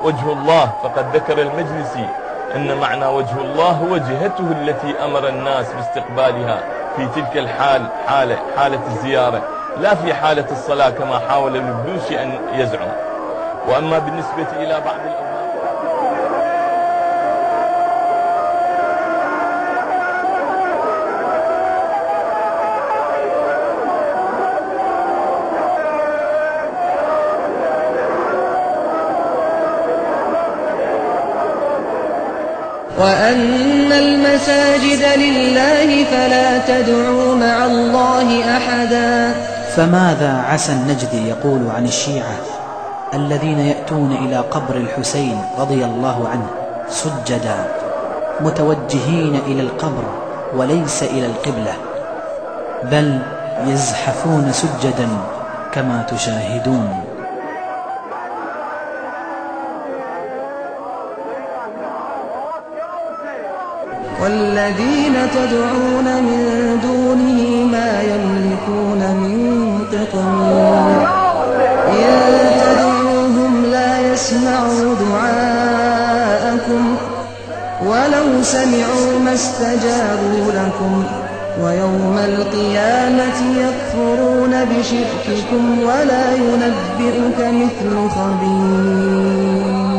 وجه الله، فقد ذكر المجلسي أن معنى وجه الله هو جهته التي أمر الناس باستقبالها في تلك الحال، حالة الزيارة، لا في حالة الصلاة كما حاول البلوشي أن يزعم. وأما بالنسبة إلى بعض الأمر وأن المساجد لله فلا تدعوا مع الله أحدا. فماذا عسى النجدي يقول عن الشيعة الذين يأتون إلى قبر الحسين رضي الله عنه سجدا متوجهين إلى القبر وليس إلى القبلة، بل يزحفون سجدا كما تشاهدون؟ والذين تدعون من دونه ما يملكون من قطمير، إن تدعوهم لا يسمعوا دعاءكم ولو سمعوا ما استجابوا لكم، ويوم القيامة يكفرون بشرككم ولا ينبئك مثل خبير.